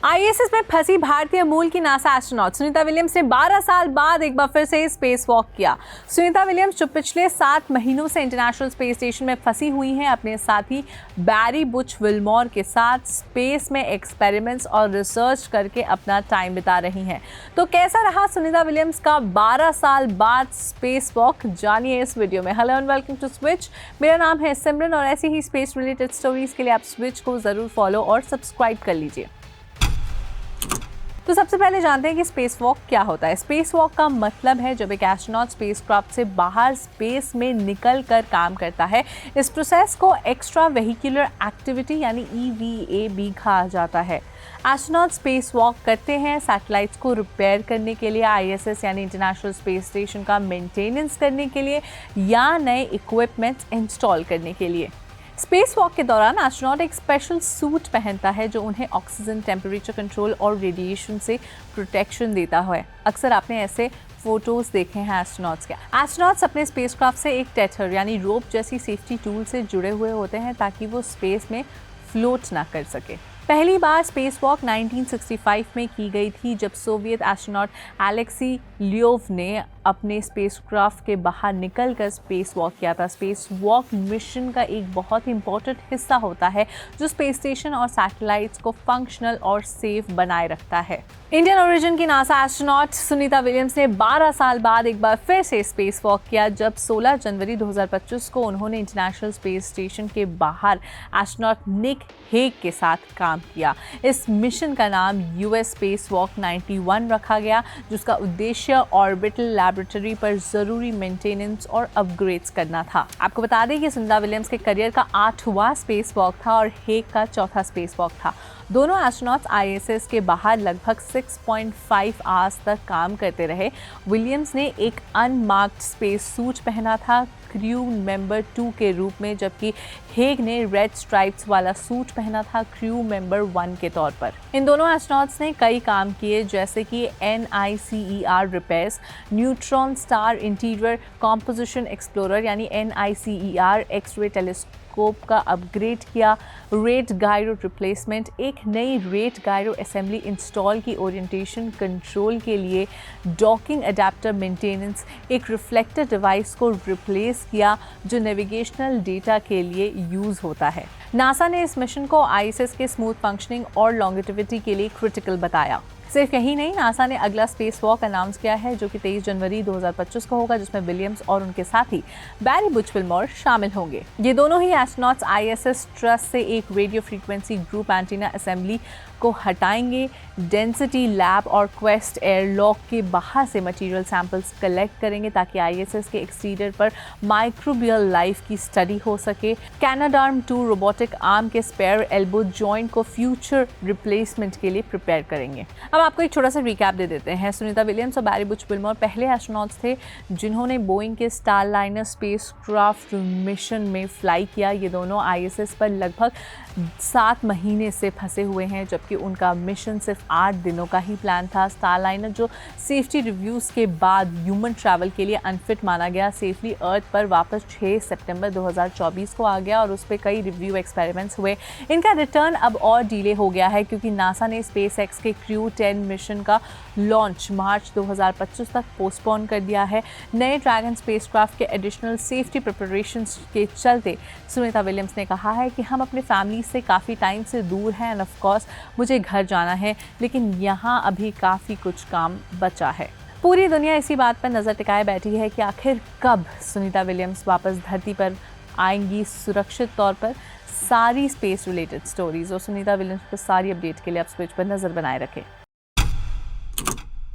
ISS में फंसी भारतीय मूल की नासा एस्ट्रोनॉट सुनीता विलियम्स ने 12 साल बाद एक बार फिर से स्पेस वॉक किया। सुनीता विलियम्स जो पिछले 7 महीनों से इंटरनेशनल स्पेस स्टेशन में फंसी हुई हैं, अपने साथी बैरी बुच विल्मोर के साथ स्पेस में एक्सपेरिमेंट्स और रिसर्च करके अपना टाइम बिता रही हैं। तो कैसा रहा सुनीता विलियम्स का 12 साल बाद स्पेस वॉक, जानिए इस वीडियो में। Hello and welcome to Switch. मेरा नाम है सिमरन और ऐसी ही स्पेस रिलेटेड स्टोरीज के लिए आप स्विच को जरूर फॉलो और सब्सक्राइब कर लीजिए। तो सबसे पहले जानते हैं कि स्पेस वॉक क्या होता है। स्पेस वॉक का मतलब है जब एक एस्ट्रोनॉट स्पेसक्राफ्ट से बाहर स्पेस में निकल कर काम करता है। इस प्रोसेस को एक्स्ट्रा वेहिकुलर एक्टिविटी यानी EVA कहा जाता है। एस्ट्रोनॉट स्पेस वॉक करते हैं सैटेलाइट्स को रिपेयर करने के लिए, ISS यानी इंटरनेशनल स्पेस स्टेशन का मेंटेनेंस करने के लिए या नए इक्विपमेंट्स इंस्टॉल करने के लिए। स्पेस वॉक के दौरान एस्ट्रोनॉट एक स्पेशल सूट पहनता है जो उन्हें ऑक्सीजन, टेम्परेचर कंट्रोल और रेडिएशन से प्रोटेक्शन देता है। अक्सर आपने ऐसे फोटोज देखे हैं एस्ट्रोनॉट्स के। एस्ट्रोनॉट्स अपने स्पेसक्राफ्ट से एक टेथर यानी रोप जैसी सेफ्टी टूल से जुड़े हुए होते हैं ताकि वो स्पेस में फ्लोट ना कर सके। पहली बार स्पेस वॉक 1965 में की गई थी जब सोवियत एस्ट्रोनॉट एलेक्सी लियोव ने अपने स्पेसक्राफ्ट के बाहर निकलकर स्पेस वॉक किया था। स्पेस वॉक मिशन का एक बहुत ही इंपॉर्टेंट हिस्सा होता है जो स्पेस स्टेशन और सैटेलाइट्स को फंक्शनल और सेफ बनाए रखता है। इंडियन ओरिजिन की नासा एस्ट्रोनॉट सुनीता विलियम्स ने 12 साल बाद एक बार फिर से स्पेस वॉक किया जब 16 जनवरी 2025 को उन्होंने इंटरनेशनल स्पेस स्टेशन के बाहर एस्ट्रोनॉट निक हेग के साथ काम किया। इस मिशन का नाम US स्पेस वॉक 91 रखा गया जिसका उद्देश्य ऑर्बिटल लैबोरेटरी पर जरूरी मेंटेनेंस और अपग्रेड्स करना था। आपको बता दें कि सुनीता विलियम्स के करियर का 8वां स्पेस वॉक था और हेग का 4था स्पेस वॉक था। दोनों एस्ट्रोनॉट्स ISS के बाहर लगभग 6.5 आवर्स तक काम करते रहे। विलियम्स ने एक अनमार्क्ड स्पेस सूट पहना था क्रू मेंबर 2 के रूप में, जबकि हेग ने रेड स्ट्राइप्स वाला सूट पहना था क्रू मेंबर 1 के तौर पर। इन दोनों एस्ट्रोनॉट्स ने कई काम किए जैसे कि NICER repairs, neutron star interior composition explorer यानी NICER एक्स-रे टेलीस्कोप का अपग्रेड किया, रेट गायरो रिप्लेसमेंट, एक नई रेट गायरो असेंबली इंस्टॉल की ओरिएंटेशन कंट्रोल के लिए, डॉकिंग अडेप्टर मेंटेनेंस, एक रिफ्लेक्टर डिवाइस को रिप्लेस किया जो नेविगेशनल डेटा के लिए यूज़ होता है। नासा ने इस मिशन को ISS के स्मूथ फंक्शनिंग और लॉन्गेटिविटी के लिए क्रिटिकल बताया। सिर्फ यही नहीं, नासा ने अगला स्पेस वॉक अनाउंस किया है जो कि 23 जनवरी 2025 को होगा जिसमें विलियम्स और उनके साथी बैरी बुच विल्मोर शामिल होंगे। ये दोनों ही एस्ट्रोनॉट्स ISS ट्रस्ट से एक radio frequency group antenna assembly को हटाएंगे, डेंसिटी लैब और क्वेस्ट एयरलॉक के बाहर से मटेरियल सैंपल्स कलेक्ट करेंगे ताकि ISS के एक्सटीरियर पर माइक्रोबियल लाइफ की स्टडी हो सके। कैनाडार्म-2 रोबोटिक आर्म के स्पेयर एल्बो जॉइंट को फ्यूचर रिप्लेसमेंट के लिए प्रिपेयर करेंगे। अब आपको एक छोटा सा रिकैप दे देते हैं। सुनीता विलियम्स और बैरी बुच विल्मोर पहले एस्ट्रोनॉट्स थे जिन्होंने बोइंग के स्टारलाइनर स्पेसक्राफ्ट मिशन में फ्लाई किया। ये दोनों ISS पर लगभग 7 महीने से फंसे हुए हैं जबकि उनका मिशन सिर्फ 8 दिनों का ही प्लान था। स्टारलाइनर जो सेफ्टी रिव्यूज़ के बाद ह्यूमन ट्रैवल के लिए अनफिट माना गया, सेफली अर्थ पर वापस 6 सितंबर 2024 को आ गया और उस पर कई रिव्यू एक्सपेरिमेंट्स हुए। इनका रिटर्न अब और डिले हो गया है क्योंकि नासा ने SpaceX के क्रू 10 मिशन का लॉन्च मार्च 2025 तक पोस्टपोन कर दिया है। नए ड्रैगन स्पेसक्राफ्ट के एडिशनल सेफ्टी प्रिपरेशंस के चलते सुनीता विलियम्स ने कहा है कि हम अपने फैमिली से काफ़ी टाइम से दूर हैं एंड ऑफ कोर्स मुझे घर जाना है, लेकिन यहाँ अभी काफ़ी कुछ काम बचा है। पूरी दुनिया इसी बात पर नज़र टिकाए बैठी है कि आखिर कब सुनीता विलियम्स वापस धरती पर आएंगी सुरक्षित तौर पर। सारी स्पेस रिलेटेड स्टोरीज और सुनीता विलियम्स पर सारी अपडेट के लिए आप स्विच पर नज़र बनाए रखें।